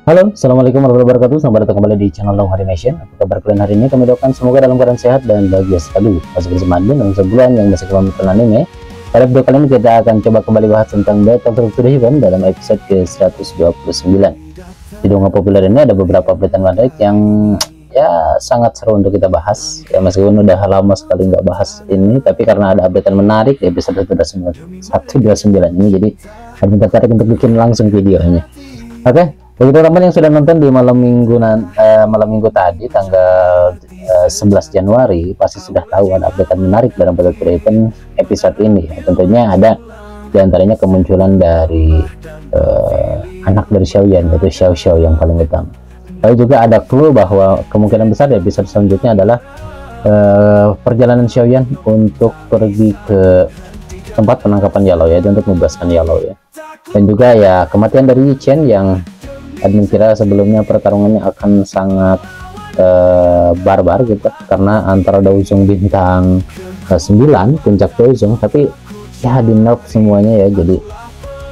Halo, assalamualaikum warahmatullahi wabarakatuh. Selamat datang kembali di channel Long Animation. Apa kabar kalian hari ini? Kami doakan semoga dalam keadaan sehat dan bahagia selalu. Masih bersama Admin dalam sebulan yang masih kembali anime. Pada video kali ini kita akan coba kembali bahas tentang Battle to the Heaven dalam episode ke-129. Di dongeng populer ini ada beberapa update menarik yang ya sangat seru untuk kita bahas. Ya meskipun udah lama sekali nggak bahas ini, tapi karena ada update menarik di episode 129 ini, jadi Admin tertarik untuk bikin langsung videonya. Oke. Bagi teman-teman yang sudah nonton di malam minggu tadi tanggal 11 Januari pasti sudah tahu ada update menarik dalam Battle to the Heaven episode ini. Tentunya ada diantaranya kemunculan dari anak dari Xiaoyan, yaitu Xiao Xiao yang paling utama. Lalu juga ada clue bahwa kemungkinan besar di episode selanjutnya adalah perjalanan Xiaoyan untuk pergi ke tempat penangkapan Yalou, ya, untuk membebaskan Yalou, ya. Dan juga ya kematian dari Yi Chen yang Admin kira sebelumnya pertarungannya akan sangat barbar gitu, karena antara Daozong bintang 9 puncak Daozong, tapi ya di nerf semuanya ya, jadi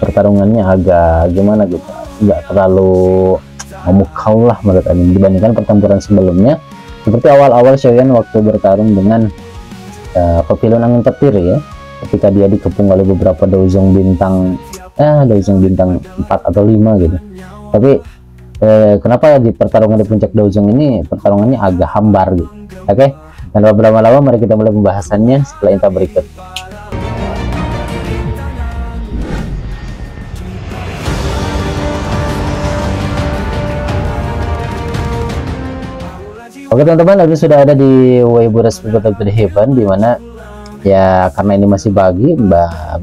pertarungannya agak gimana gitu, nggak terlalu memukau lah menurut Admin dibandingkan pertempuran sebelumnya, seperti awal-awal Xiaoyan waktu bertarung dengan Pavilion Angin Petir, ya, ketika dia dikepung oleh beberapa Daozong bintang 4 atau 5 gitu. Tapi kenapa di pertarungan di puncak Daozong ini pertarungannya agak hambar gitu. Oke, dan berlama-lama mari kita mulai pembahasannya setelah intro berikut. Oke teman-teman, ini sudah ada di Weibo resmi Battle to the Heaven, dimana ya karena ini masih pagi,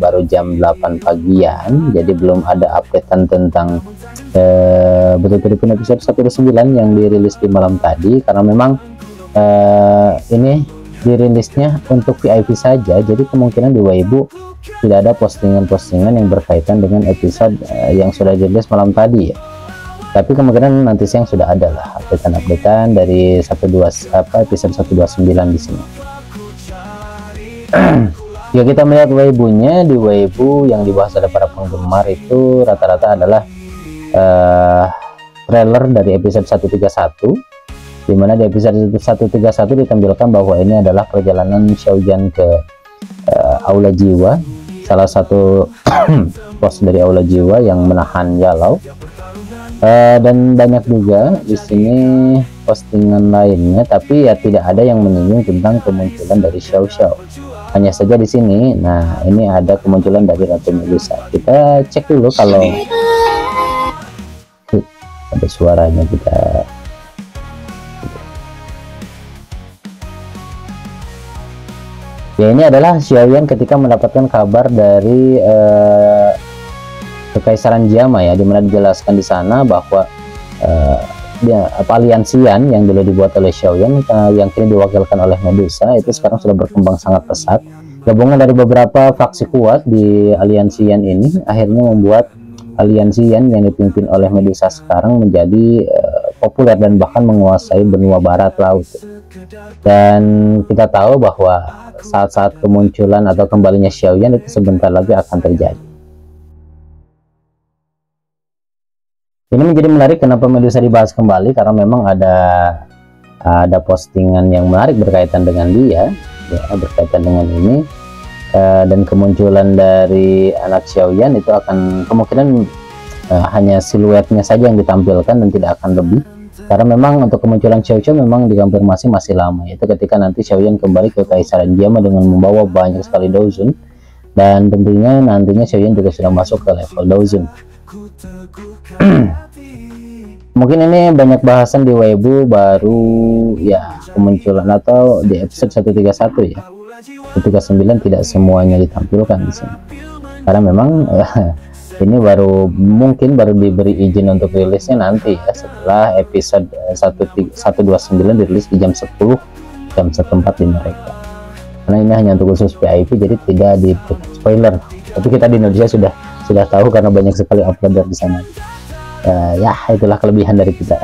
baru jam 8 pagian, jadi belum ada updatean tentang Battle to the Heaven episode 129 yang dirilis di malam tadi, karena memang ini dirilisnya untuk VIP saja, jadi kemungkinan di Weibo tidak ada postingan-postingan yang berkaitan dengan episode yang sudah dirilis malam tadi, ya. Tapi kemungkinan nanti siang sudah ada lah updatean dari episode 129 di sini. Ya kita melihat Weibo-nya, di Weibo yang dibahas oleh para penggemar itu rata-rata adalah trailer dari episode 131, dimana di episode 131 ditampilkan bahwa ini adalah perjalanan Xiaoyan ke Aula Jiwa, salah satu pos dari Aula Jiwa yang menahan Yalou. Dan banyak juga di sini postingan lainnya, tapi ya tidak ada yang menyinggung tentang kemunculan dari Xiao Xiao. Hanya saja di sini, nah ini ada kemunculan dari Ratu Medusa. Kita cek dulu kalau ada suaranya, kita ya ini adalah Xiaoyan ketika mendapatkan kabar dari Kekaisaran Jiama, ya, dimana dijelaskan di sana bahwa aliansian yang dulu dibuat oleh Xiaoyan yang kini diwakilkan oleh Medusa itu sekarang sudah berkembang sangat pesat. Gabungan dari beberapa faksi kuat di aliansian ini akhirnya membuat aliansian yang dipimpin oleh Medusa sekarang menjadi populer dan bahkan menguasai benua barat laut. Dan kita tahu bahwa saat-saat kemunculan atau kembalinya Xiaoyan itu sebentar lagi akan terjadi. Ini menjadi menarik kenapa Medusa dibahas kembali, karena memang ada postingan yang menarik berkaitan dengan dia, ya, berkaitan dengan ini, dan kemunculan dari anak Xiaoyan itu akan kemungkinan hanya siluetnya saja yang ditampilkan dan tidak akan lebih, karena memang untuk kemunculan Xiao Xiao memang dikonfirmasi masih lama, itu ketika nanti Xiaoyan kembali ke Kekaisaran Jiama dengan membawa banyak sekali Daozong, dan tentunya nantinya Xiaoyan juga sudah masuk ke level Daozong. Mungkin ini banyak bahasan di Weibo baru ya kemunculan atau di episode 131, ya. 139 tidak semuanya ditampilkan di sini. Karena memang ini mungkin baru diberi izin untuk rilisnya nanti, ya, setelah episode 129 dirilis di jam 10 jam setempat di mereka. Karena ini hanya untuk khusus VIP, jadi tidak di spoiler. Tapi kita di Indonesia sudah tahu karena banyak sekali uploader di sana. Ya itulah kelebihan dari kita.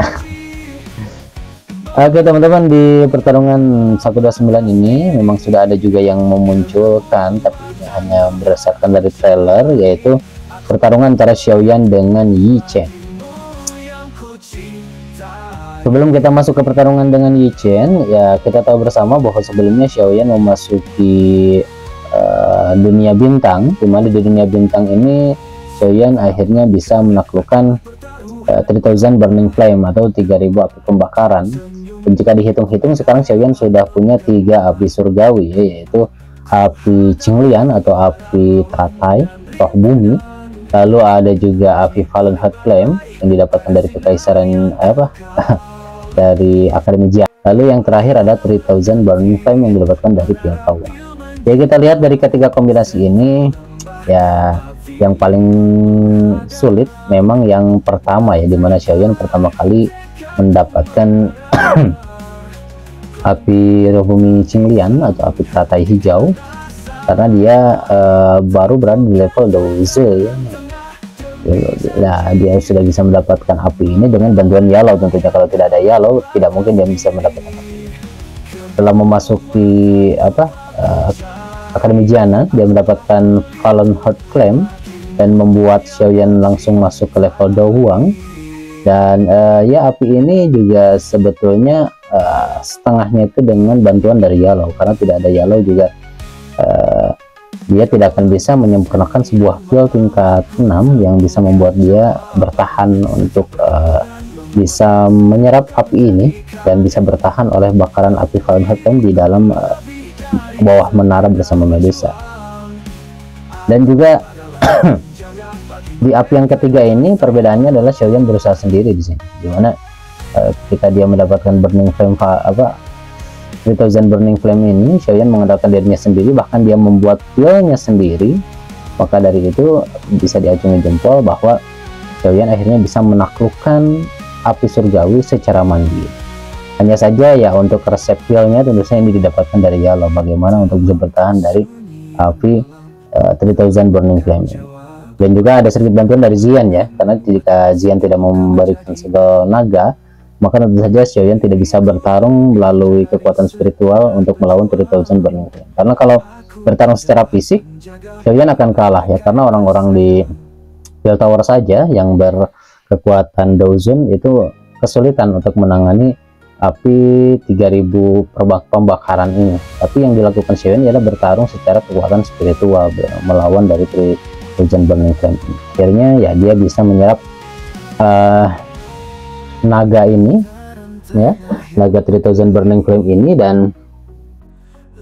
Oke teman-teman, di pertarungan 129 ini memang sudah ada juga yang memunculkan, tapi ini hanya berdasarkan dari trailer, yaitu pertarungan antara Xiaoyan dengan Yi Chen. Sebelum kita masuk ke pertarungan dengan Yi Chen, ya kita tahu bersama bahwa sebelumnya Xiaoyan memasuki dunia bintang, di mana di dunia bintang ini Xiaoyan akhirnya bisa menaklukkan 3000 Burning Flame atau 3000 api pembakaran. Dan jika dihitung-hitung sekarang Xiaoyan sudah punya 3 api surgawi, yaitu api Qinglian atau api teratai roh bumi, lalu ada juga api Fallen Heart Flame yang didapatkan dari kekaisaran dari Akademi Jian. Lalu yang terakhir ada 3000 Burning Flame yang didapatkan dari Pure Power. Jadi kita lihat dari ketiga kombinasi ini, ya yang paling sulit memang yang pertama ya, dimana Xiaoyan pertama kali mendapatkan api roh bumi Qinglian atau api teratai hijau, karena dia baru berada di level 12 ya. Nah, dia sudah bisa mendapatkan api ini dengan bantuan Yellow. Tentunya kalau tidak ada Yellow, tidak mungkin dia bisa mendapatkan api. Setelah memasuki Akademi Jiana, dia mendapatkan Fallen Heart Flame dan membuat Xiaoyan langsung masuk ke level Douhuang. Dan ya api ini juga sebetulnya setengahnya itu dengan bantuan dari Yellow, karena tidak ada Yellow juga dia tidak akan bisa menyempurnakan sebuah build tingkat 6 yang bisa membuat dia bertahan untuk bisa menyerap api ini dan bisa bertahan oleh bakaran api Fallen Heart Flame di dalam bawah menara bersama Medusa. Dan juga di api yang ketiga ini perbedaannya adalah Xiaoyan berusaha sendiri di sini, dimana ketika dia mendapatkan Burning Flame 3000 Burning Flame ini, Xiaoyan mengandalkan dirinya sendiri, bahkan dia membuat build-nya sendiri. Maka dari itu bisa diacungi jempol bahwa Xiaoyan akhirnya bisa menaklukkan api surgawi secara mandiri. Hanya saja ya untuk resep build-nya tentu saja ini didapatkan dari Yellow, bagaimana untuk bisa bertahan dari api 3000 Burning Flame ini. Dan juga ada sedikit bantuan dari Xian ya, karena jika Xian tidak memberikan segel naga, maka tentu saja Xiaoyan tidak bisa bertarung melalui kekuatan spiritual untuk melawan 3000 Burning Flame. Karena kalau bertarung secara fisik, Xiaoyan akan kalah ya, karena orang-orang di Bell Tower saja yang berkekuatan Douzun itu kesulitan untuk menangani api 3000 pembakaran ini. Tapi yang dilakukan Xiaoyan adalah bertarung secara kekuatan spiritual melawan dari 3000 Burning Flame. Akhirnya ya dia bisa menyerap naga ini ya, naga 3000 Burning Flame ini, dan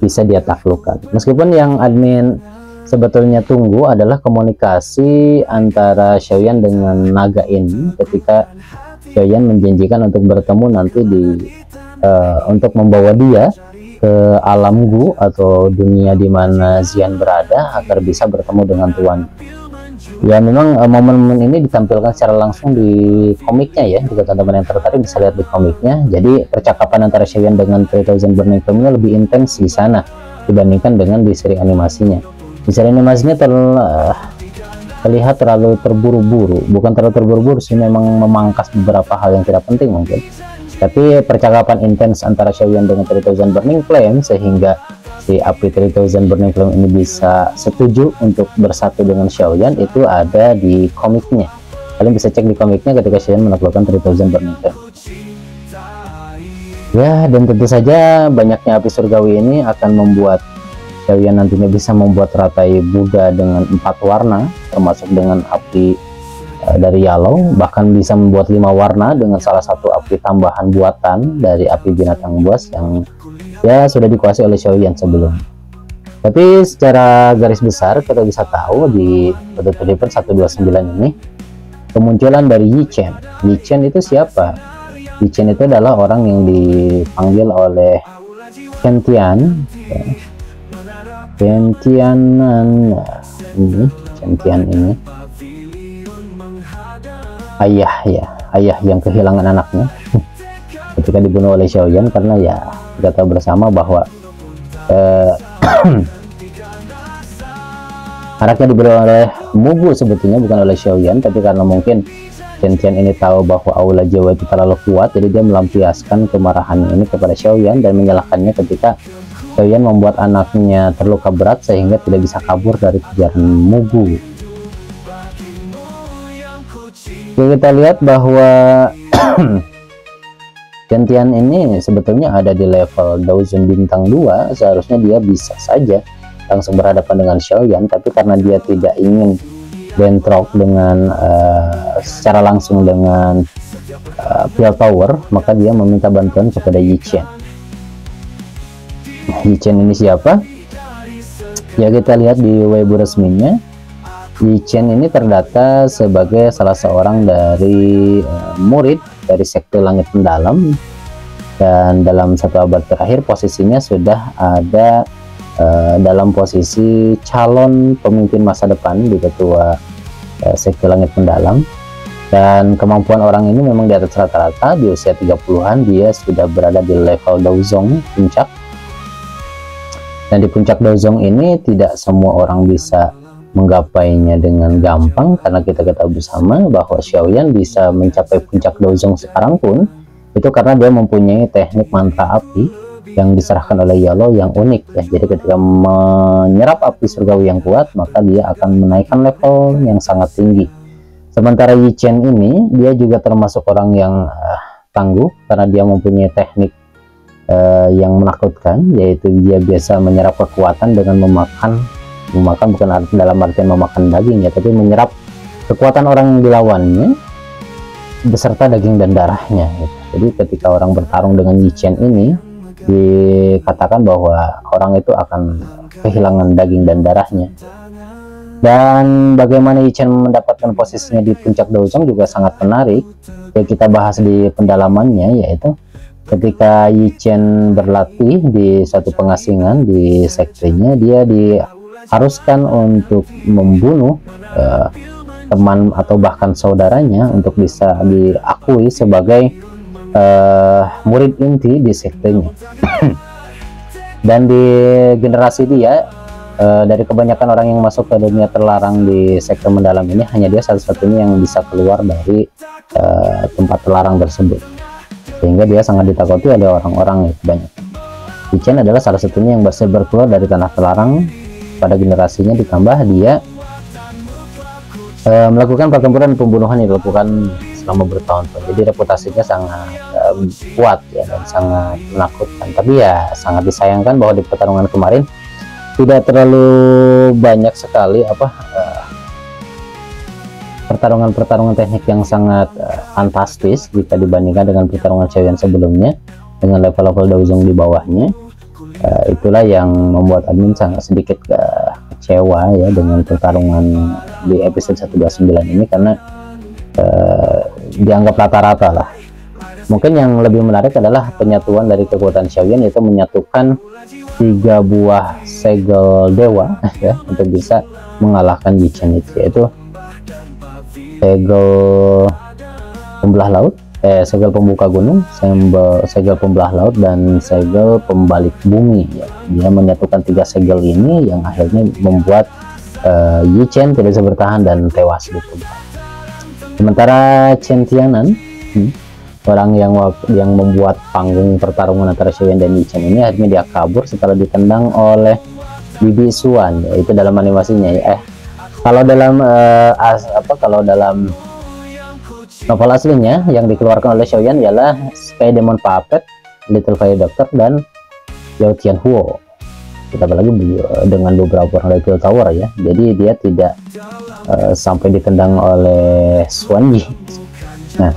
bisa dia taklukkan. Meskipun yang admin sebetulnya tunggu adalah komunikasi antara Xiaoyan dengan naga ini ketika Xiaoyan menjanjikan untuk bertemu nanti di untuk membawa dia ke alam Gu atau dunia di mana Xian berada agar bisa bertemu dengan tuan. Ya memang momen-momen ini ditampilkan secara langsung di komiknya ya, jika teman-teman yang tertarik bisa lihat di komiknya. Jadi percakapan antara Xiaoyan dengan 3000 Burning Flame lebih intens di sana dibandingkan dengan di seri animasinya. Di seri animasinya terlihat terlalu terburu-buru, bukan terlalu terburu-buru sih, memang memangkas beberapa hal yang tidak penting mungkin. Tapi percakapan intens antara Xiaoyan dengan 3000 Burning Flame sehingga si api 3000 Burning Flame ini bisa setuju untuk bersatu dengan Xiaoyan itu ada di komiknya. Kalian bisa cek di komiknya ketika Xiaoyan menaklukkan 3000 Burning Flame. Ya, dan tentu saja banyaknya api surgawi ini akan membuat Xiaoyan nantinya bisa membuat teratai Buddha dengan 4 warna, termasuk dengan api dari Yellow, bahkan bisa membuat 5 warna dengan salah satu api tambahan buatan dari api binatang buas yang ya sudah dikuasai oleh Xiaoyan sebelum. Tapi secara garis besar kita bisa tahu di Prototype 129 ini kemunculan dari Yi Chen. Yi Chen itu siapa? Yi Chen itu adalah orang yang dipanggil oleh Gentian ya. Gentianan ini, Gentian ini ayah ya, ayah yang kehilangan anaknya ketika dibunuh oleh Xiaoyan, karena ya kita tahu bersama bahwa anaknya dibunuh oleh Mugu sebetulnya, bukan oleh Xiaoyan, tapi karena mungkin Gentian ini tahu bahwa aula Jawa itu terlalu kuat, jadi dia melampiaskan kemarahan ini kepada Xiaoyan dan menyalahkannya ketika Xiaoyan membuat anaknya terluka berat sehingga tidak bisa kabur dari kejaran Mugu. Jadi kita lihat bahwa Tian ini sebetulnya ada di level Daozun bintang 2, seharusnya dia bisa saja langsung berhadapan dengan Xiaoyan, tapi karena dia tidak ingin bentrok dengan secara langsung dengan Piltover, maka dia meminta bantuan kepada Yi Chen. Yi Chen ini siapa? Ya, kita lihat di Weibo resminya, Yi Chen ini terdata sebagai salah seorang dari murid dari sekte Langit Mendalam, dan dalam 1 abad terakhir posisinya sudah ada dalam posisi calon pemimpin masa depan di ketua sekte Langit Mendalam. Dan kemampuan orang ini memang di atas rata-rata. Di usia 30-an dia sudah berada di level Daozong puncak, dan di puncak Daozong ini tidak semua orang bisa menggapainya dengan gampang, karena kita ketahui bersama bahwa Xiaoyan bisa mencapai puncak Daozong sekarang pun itu karena dia mempunyai teknik mantra api yang diserahkan oleh Yalo yang unik ya. Jadi ketika menyerap api surgawi yang kuat, maka dia akan menaikkan level yang sangat tinggi. Sementara Yi Chen ini dia juga termasuk orang yang tangguh, karena dia mempunyai teknik yang menakutkan, yaitu dia biasa menyerap kekuatan dengan memakan bukan dalam artian memakan daging ya, tapi menyerap kekuatan orang yang dilawannya beserta daging dan darahnya gitu. Jadi ketika orang bertarung dengan Yi Chen ini, dikatakan bahwa orang itu akan kehilangan daging dan darahnya. Dan bagaimana Yi Chen mendapatkan posisinya di puncak Daozong juga sangat menarik ya, kita bahas di pendalamannya, yaitu ketika Yi Chen berlatih di satu pengasingan di sektenya, dia diharuskan untuk membunuh teman atau bahkan saudaranya untuk bisa diakui sebagai murid inti di sektenya. Dan di generasi dia, dari kebanyakan orang yang masuk ke dunia terlarang di sekte mendalam ini, hanya dia satu-satunya yang bisa keluar dari tempat terlarang tersebut, sehingga dia sangat ditakuti oleh orang-orang banyak. Yi Chen adalah salah satunya yang berhasil keluar dari tanah terlarang pada generasinya, ditambah dia melakukan pertempuran dan pembunuhan yang dilakukan selama bertahun-tahun. Jadi reputasinya sangat kuat ya, dan sangat menakutkan. Tapi ya sangat disayangkan bahwa di pertarungan kemarin tidak terlalu banyak sekali pertarungan teknik yang sangat fantastis jika dibandingkan dengan pertarungan Xiaoyan sebelumnya dengan level-level Daozong di bawahnya. Itulah yang membuat admin sangat sedikit kecewa ya dengan pertarungan di episode 129 ini, karena dianggap rata-rata lah. Mungkin yang lebih menarik adalah penyatuan dari kekuatan Xiaoyan, yaitu menyatukan 3 buah segel dewa ya untuk bisa mengalahkan Yi Chen itu, yaitu segel pembelah laut, segel pembuka gunung, segel pembelah laut, dan segel pembalik bumi ya. Dia menyatukan 3 segel ini yang akhirnya membuat Yi Chen tidak bisa bertahan dan tewas gitu. Sementara Chen Tianan, orang yang membuat panggung pertarungan antara Xiaoyan dan Yi Chen ini, akhirnya dia kabur setelah ditendang oleh Bibi Xuan, yaitu dalam animasinya ya. Kalau dalam kalau dalam novel aslinya yang dikeluarkan oleh Xiaoyan ialah Sky Demon Puppet, Little Fire Doctor, dan Yao Tianhuo. Kita lagi dengan beberapa orang dari Piltover ya. Jadi dia tidak sampai ditendang oleh Xuan Yi. Nah,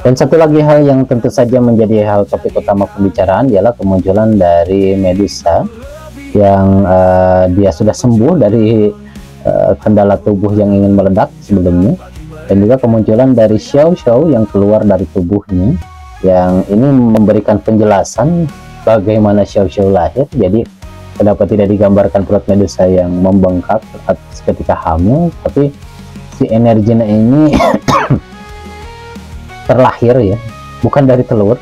dan satu lagi hal yang tentu saja menjadi hal topik utama pembicaraan ialah kemunculan dari Medusa yang dia sudah sembuh dari kendala tubuh yang ingin meledak sebelumnya, dan juga kemunculan dari Xiao Xiao yang keluar dari tubuhnya, yang ini memberikan penjelasan bagaimana Xiao Xiao lahir. Jadi kenapa tidak digambarkan perut Medusa yang membengkak ketika hamil, tapi si energinya ini terlahir ya, bukan dari telur.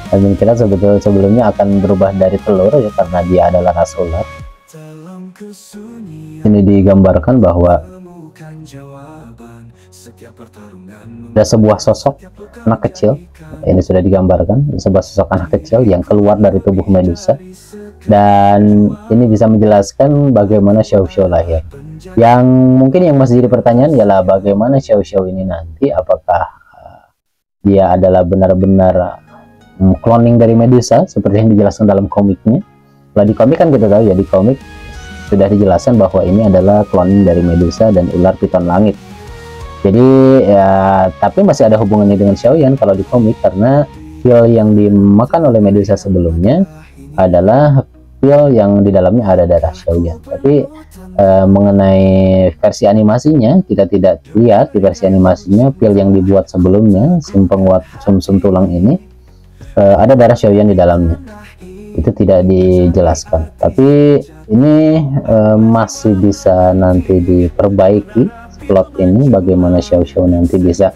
Dan kira sebelumnya akan berubah dari telur ya, karena dia adalah ras ular. Ini digambarkan bahwa ada sebuah sosok anak kecil, ini sudah digambarkan sebuah sosok anak kecil yang keluar dari tubuh Medusa, dan ini bisa menjelaskan bagaimana Xiao Xiao lahir. Yang mungkin yang masih jadi pertanyaan ialah bagaimana Xiao Xiao ini nanti, apakah dia adalah benar-benar cloning dari Medusa seperti yang dijelaskan dalam komiknya. Kalau di komik kan kita tahu ya, di komik sudah dijelaskan bahwa ini adalah cloning dari Medusa dan ular piton langit. Jadi ya, tapi masih ada hubungannya dengan Xiaoyan kalau di komik, karena pil yang dimakan oleh Medusa sebelumnya adalah pil yang di dalamnya ada darah Xiaoyan. Tapi mengenai versi animasinya kita tidak lihat. Di versi animasinya pil yang dibuat sebelumnya, sim penguat sumsum tulang ini, ada darah Xiaoyan di dalamnya. Itu tidak dijelaskan. Tapi ini masih bisa nanti diperbaiki plot ini, bagaimana Xiao Xiao nanti bisa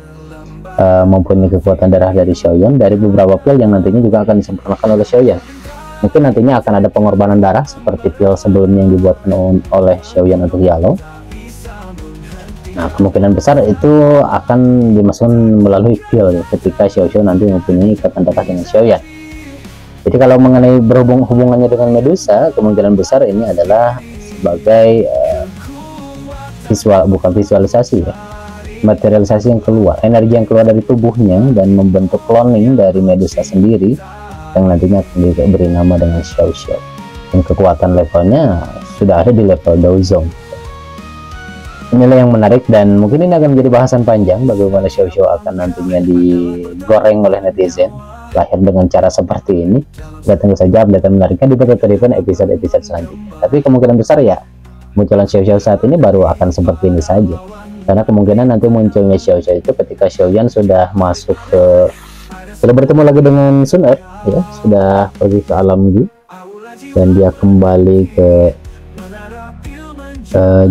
mempunyai kekuatan darah dari Xiaoyan dari beberapa pil yang nantinya juga akan disempurnakan oleh Xiaoyan. Mungkin nantinya akan ada pengorbanan darah seperti pil sebelumnya yang dibuatkan oleh Xiaoyan untuk Yalo. Nah, kemungkinan besar itu akan dimasukkan melalui pil ya, ketika Xiao Xiao nanti mempunyai ikatan darah dengan Xiaoyan. Jadi kalau mengenai hubungannya dengan Medusa, kemungkinan besar ini adalah sebagai bukan visualisasi ya, materialisasi yang keluar, energi yang keluar dari tubuhnya dan membentuk cloning dari Medusa sendiri yang nantinya akan diberi nama dengan Xiao Xiao. Dan kekuatan levelnya sudah ada di level Daozong. Inilah yang menarik, dan mungkin ini akan menjadi bahasan panjang bagaimana Xiao Xiao akan nantinya digoreng oleh netizen lahir dengan cara seperti ini. Kita tunggu saja update menariknya di episode-episode selanjutnya. Tapi kemungkinan besar ya munculan Xiao Xiao saat ini baru akan seperti ini saja, karena kemungkinan nanti munculnya Xiao Xiao itu ketika Xiaoyan sudah masuk sudah bertemu lagi dengan Sun Er ya, sudah pergi ke alam Gi dan dia kembali ke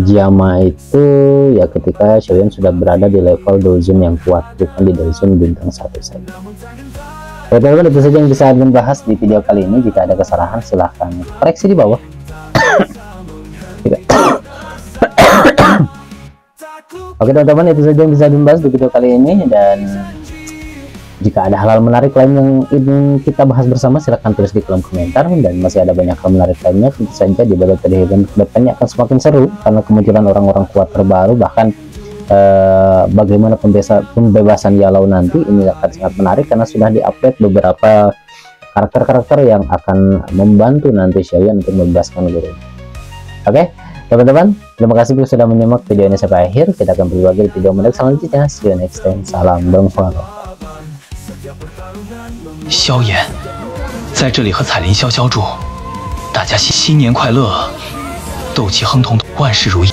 Jiama itu ya, ketika Xiaoyan sudah berada di level Dozun yang kuat, bukan di Dozun bintang 1 saja. Teman-teman, itu saja yang bisa saya bahas di video kali ini. Jika ada kesalahan silahkan koreksi di bawah. Oke teman-teman, itu saja yang bisa dibahas di video kali ini, dan jika ada hal-hal menarik lain yang ingin kita bahas bersama silahkan tulis di kolom komentar, dan masih ada banyak hal menarik lainnya tentu saja di Battle The Heaven kedepannya akan semakin seru karena kemunculan orang-orang kuat terbaru, bahkan bagaimana pembebasan Yalo nanti ini akan sangat menarik karena sudah diupdate beberapa karakter-karakter yang akan membantu nanti Xiaoyan untuk membebaskan guru. Oke teman-teman, terima kasih sudah menyimak video ini sampai akhir. Kita akan berbagi di video menarik selanjutnya. See you next time. Salam Donghuang. 萧炎在这里和彩铃消消住，大家新年快乐，斗气亨通，万事如意。